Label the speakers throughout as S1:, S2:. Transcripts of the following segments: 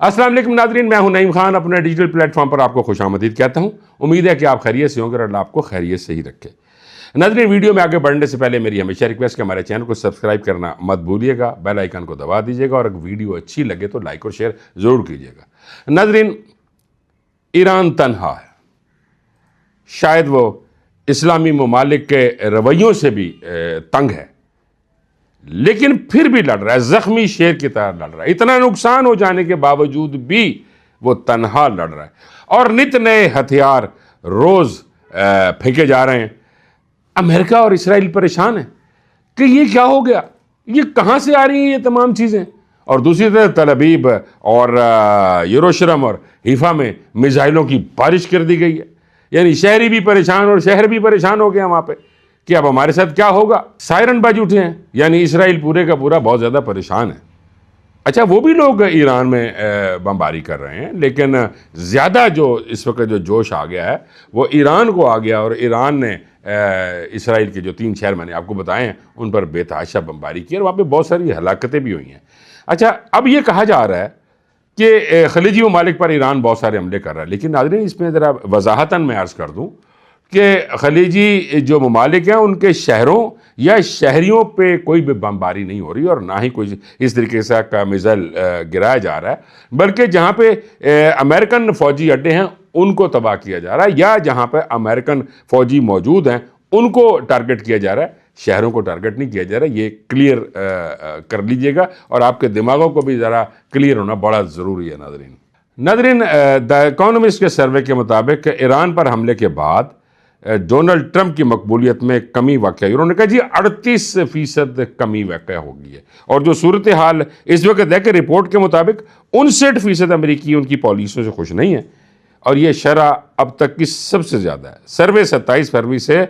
S1: السلام علیکم ناظرین، میں ہوں نعیم خان، اپنے ڈیجیٹل پلیٹ فارم پر آپ کو خوش آمدید کہتا ہوں۔ امید ہے کہ آپ خیریت سے ہوں گے اور اللہ آپ کو خیریت سے ہی رکھے۔ ناظرین، ویڈیو میں آگے بڑھنے سے پہلے میری ہمیشہ ریکویسٹ کہ ہمارے چینل کو سبسکرائب کرنا مت بھولیے گا، بیل آئیکن کو دبا دیجیے گا اور اگر ویڈیو اچھی لگے تو لائک اور شیئر ضرور کیجیے گا۔ ناظرین، ایران تنہا ہے، شاید وہ اسلامی ممالک کے رویوں سے بھی تنگ ہے، لیکن پھر بھی لڑ رہا ہے، زخمی شیر کی طرح لڑ رہا ہے۔ اتنا نقصان ہو جانے کے باوجود بھی وہ تنہا لڑ رہا ہے اور نت نئے ہتھیار روز پھینکے جا رہے ہیں۔ امریکہ اور اسرائیل پریشان ہیں کہ یہ کیا ہو گیا، یہ کہاں سے آ رہی ہیں یہ تمام چیزیں، اور دوسری طرف تل ابیب اور یروشلم اور حیفا میں میزائلوں کی بارش کر دی گئی ہے۔ یعنی شہری بھی پریشان اور شہر بھی پریشان ہو گیا وہاں پہ کہ اب ہمارے ساتھ کیا ہوگا۔ سائرن بج اٹھے ہیں، یعنی اسرائیل پورے کا پورا بہت زیادہ پریشان ہے۔ اچھا، وہ بھی لوگ ایران میں بمباری کر رہے ہیں، لیکن زیادہ جو اس وقت جو جوش آ گیا ہے وہ ایران کو آ گیا، اور ایران نے اسرائیل کے جو 3 شہر میں نے آپ کو بتائے ہیں ان پر بے تحاشا بمباری کی اور وہاں پہ بہت ساری ہلاکتیں بھی ہوئی ہیں۔ اچھا، اب یہ کہا جا رہا ہے کہ خلیجی ممالک پر ایران بہت سارے حملے کر رہا ہے، لیکن ناظرین اس میں ذرا وضاحتاً میں عرض کر دوں کہ خلیجی جو ممالک ہیں ان کے شہروں یا شہریوں پہ کوئی بھی بمباری نہیں ہو رہی اور نہ ہی کوئی اس طریقے سے کا میزائل گرایا جا رہا ہے، بلکہ جہاں پہ امریکن فوجی اڈے ہیں ان کو تباہ کیا جا رہا ہے، یا جہاں پہ امریکن فوجی موجود ہیں ان کو ٹارگٹ کیا جا رہا ہے، شہروں کو ٹارگٹ نہیں کیا جا رہا۔ یہ کلیئر کر لیجئے گا اور آپ کے دماغوں کو بھی ذرا کلیئر ہونا بڑا ضروری ہے۔ ناظرین، دی اکانومسٹ کے سروے کے مطابق ایران پر حملے کے بعد ڈونلڈ ٹرمپ کی مقبولیت میں کمی واقع ہوئی۔ انہوں نے کہا جی 38% کمی واقع ہو گئی ہے، اور جو صورتحال اس وقت ہے کہ رپورٹ کے مطابق 59% امریکی ان کی پالیسیوں سے خوش نہیں ہیں، اور یہ شرح اب تک کی سب سے زیادہ ہے۔ سروے 27 فروری سے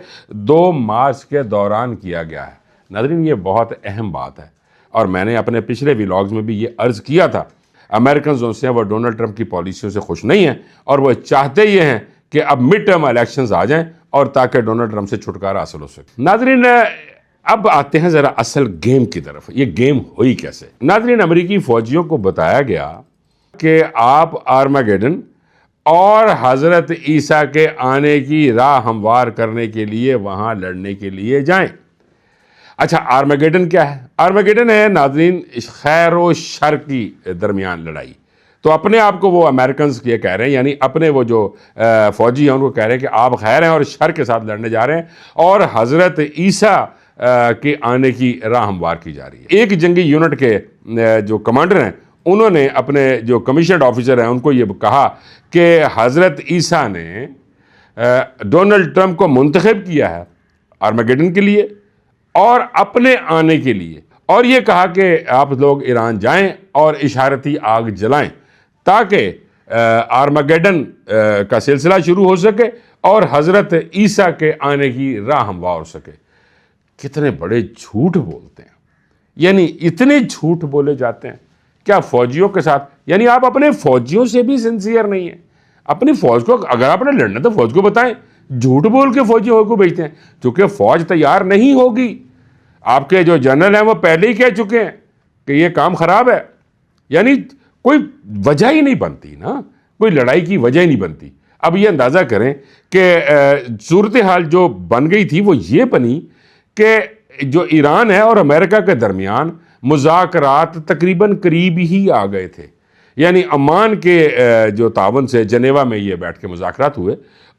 S1: 2 مارچ کے دوران کیا گیا ہے۔ ناظرین، یہ بہت اہم بات ہے، اور میں نے اپنے پچھلے ویلاگز میں بھی یہ عرض کیا تھا۔ امریکنز ان سے وہ ڈونلڈ ٹرمپ کی پالیسیوں سے خوش نہیں ہیں، اور وہ چاہتے یہ ہیں کہ اب مڈ ٹرم الیکشنز آ جائیں اور تاکہ ڈونلڈ ٹرمپ سے چھٹکارا حاصل ہو سکے۔ ناظرین، اب آتے ہیں ذرا اصل گیم کی طرف۔ یہ گیم ہوئی کیسے؟ ناظرین، امریکی فوجیوں کو بتایا گیا کہ آپ آرماگیڈن اور حضرت عیسیٰ کے آنے کی راہ ہموار کرنے کے لیے وہاں لڑنے کے لیے جائیں۔ اچھا، آرماگیڈن کیا ہے؟ آرماگیڈن ہے ناظرین خیر و شر کی درمیان لڑائی۔ تو اپنے آپ کو وہ امریکنز یہ کہہ رہے ہیں، یعنی اپنے وہ جو فوجی ہیں ان کو کہہ رہے ہیں کہ آپ خیر ہیں اور شر کے ساتھ لڑنے جا رہے ہیں، اور حضرت عیسیٰ کے آنے کی راہ ہموار کی جا رہی ہے۔ ایک جنگی یونٹ کے جو کمانڈر ہیں انہوں نے اپنے جو کمیشنڈ آفیسر ہیں ان کو یہ کہا کہ حضرت عیسیٰ نے ڈونلڈ ٹرمپ کو منتخب کیا ہے آرماگیڈن کے لیے اور اپنے آنے کے لیے، اور یہ کہا کہ آپ لوگ ایران جائیں اور اشارتی آگ جلائیں تاکہ آرماگیڈن کا سلسلہ شروع ہو سکے اور حضرت عیسیٰ کے آنے کی راہ ہموار ہو سکے۔ کتنے بڑے جھوٹ بولتے ہیں، یعنی اتنے جھوٹ بولے جاتے ہیں کیا فوجیوں کے ساتھ؟ یعنی آپ اپنے فوجیوں سے بھی سنسیئر نہیں ہیں۔ اپنی فوج کو اگر آپ نے لڑنا تو فوج کو بتائیں، جھوٹ بول کے فوجیوں کو بھیجتے ہیں، چونکہ فوج تیار نہیں ہوگی۔ آپ کے جو جنرل ہیں وہ پہلے ہی کہہ چکے ہیں کہ یہ کام خراب ہے، یعنی کوئی وجہ ہی نہیں بنتی نا، کوئی لڑائی کی وجہ ہی نہیں بنتی۔ اب یہ اندازہ کریں کہ صورتحال جو بن گئی تھی وہ یہ بنی کہ جو ایران ہے اور امریکہ کے درمیان مذاکرات تقریباً قریب ہی آ گئے تھے، یعنی عمان کے جو تعاون سے جنیوا میں یہ بیٹھ کے مذاکرات ہوئے،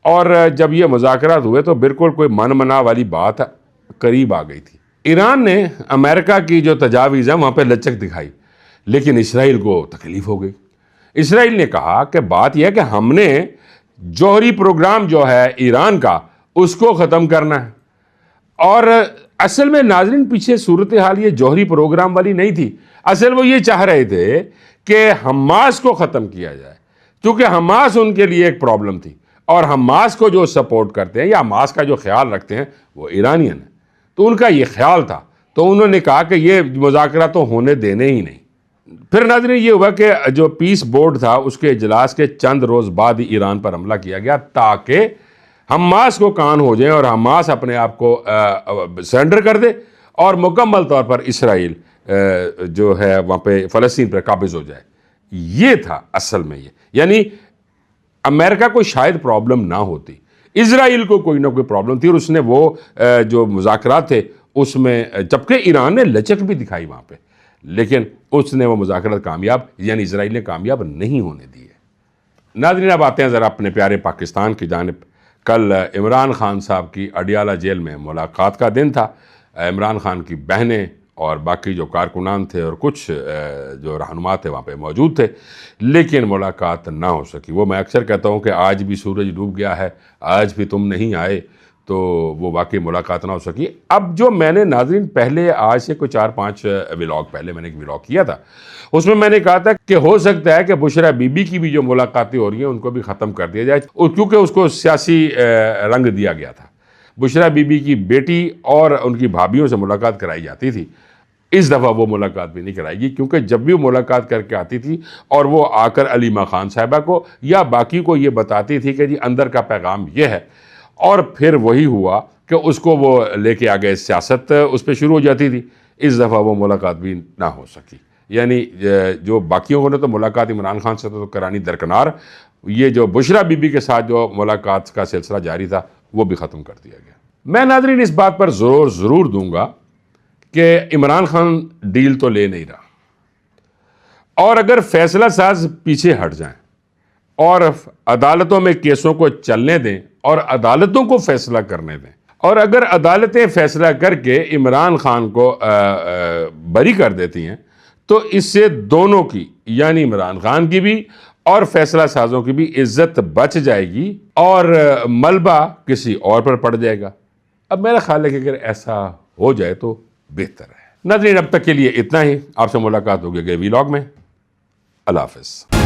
S1: اور جب یہ مذاکرات ہوئے تو بالکل کوئی من منا والی بات قریب آ گئی تھی۔ ایران نے امریکہ کی جو تجاویز ہیں وہاں پہ لچک دکھائی، لیکن اسرائیل کو تکلیف ہو گئی۔ اسرائیل نے کہا کہ بات یہ ہے کہ ہم نے جوہری پروگرام جو ہے ایران کا اس کو ختم کرنا ہے، اور اصل میں ناظرین پیچھے صورتحال یہ جوہری پروگرام والی نہیں تھی، اصل وہ یہ چاہ رہے تھے کہ حماس کو ختم کیا جائے، کیونکہ حماس ان کے لیے ایک پرابلم تھی، اور حماس کو جو سپورٹ کرتے ہیں یا حماس کا جو خیال رکھتے ہیں وہ ایرانین ہیں، تو ان کا یہ خیال تھا، تو انہوں نے کہا کہ یہ مذاکرات تو ہونے دینے ہی نہیں۔ پھر ناظرین یہ ہوا کہ جو پیس بورڈ تھا اس کے اجلاس کے چند روز بعد ہی ایران پر حملہ کیا گیا تاکہ حماس کو کان ہو جائیں اور حماس اپنے آپ کو سرنڈر کر دے اور مکمل طور پر اسرائیل جو ہے وہاں پہ فلسطین پر قابض ہو جائے۔ یہ تھا اصل میں. یہ یعنی امریکہ کو شاید پرابلم نہ ہوتی, اسرائیل کو کوئی نہ کوئی پرابلم تھی, اور اس نے وہ جو مذاکرات تھے اس میں, جبکہ ایران نے لچک بھی دکھائی وہاں پہ, لیکن اس نے وہ مذاکرات کامیاب, یعنی اسرائیل نے کامیاب نہیں ہونے دیے. ناظرین اب آتے ہیں ذرا اپنے پیارے پاکستان کی جانب. کل عمران خان صاحب کی اڈیالہ جیل میں ملاقات کا دن تھا. عمران خان کی بہنیں اور باقی جو کارکنان تھے اور کچھ جو رہنما تھے وہاں پہ موجود تھے, لیکن ملاقات نہ ہو سکی. وہ میں اکثر کہتا ہوں کہ آج بھی سورج ڈوب گیا ہے, آج بھی تم نہیں آئے, تو وہ واقعی ملاقات نہ ہو سکی. اب جو میں نے ناظرین پہلے آج سے کوئی 4-5 ولاگ پہلے میں نے ایک ولاگ کیا تھا, اس میں نے کہا تھا کہ ہو سکتا ہے کہ بشرا بی بی کی بھی جو ملاقاتیں ہو رہی ہیں ان کو بھی ختم کر دیا جائے, کیونکہ اس کو سیاسی رنگ دیا گیا تھا. بشرا بی بی کی بیٹی اور ان کی بھابھیوں سے ملاقات کرائی جاتی تھی, اس دفعہ وہ ملاقات بھی نہیں کرائے گی, کیونکہ جب بھی وہ ملاقات کر کے آتی تھی اور وہ آ کر علیمہ خان صاحبہ کو یا باقی کو یہ بتاتی تھی کہ جی اندر کا پیغام یہ ہے, اور پھر وہی ہوا کہ اس کو وہ لے کے آگے سیاست اس پہ شروع ہو جاتی تھی. اس دفعہ وہ ملاقات بھی نہ ہو سکی. یعنی جو باقیوں کو نے تو ملاقات عمران خان سے تو کرانی درکنار, یہ جو بشرا بی بی کے ساتھ جو ملاقات کا سلسلہ جاری تھا وہ بھی ختم کر دیا گیا. میں ناظرین اس بات پر ضرور دوں گا کہ عمران خان ڈیل تو لے نہیں رہا, اور اگر فیصلہ ساز پیچھے ہٹ جائیں اور عدالتوں میں کیسوں کو چلنے دیں اور عدالتوں کو فیصلہ کرنے دیں, اور اگر عدالتیں فیصلہ کر کے عمران خان کو بری کر دیتی ہیں, تو اس سے دونوں کی, یعنی عمران خان کی بھی اور فیصلہ سازوں کی بھی عزت بچ جائے گی اور ملبہ کسی اور پر پڑ جائے گا. اب میرا خیال ہے کہ اگر ایسا ہو جائے تو بہتر ہے. ناظرین اب تک کے لیے اتنا ہی, آپ سے ملاقات ہوگی اگلے ولاگ میں. اللہ حافظ.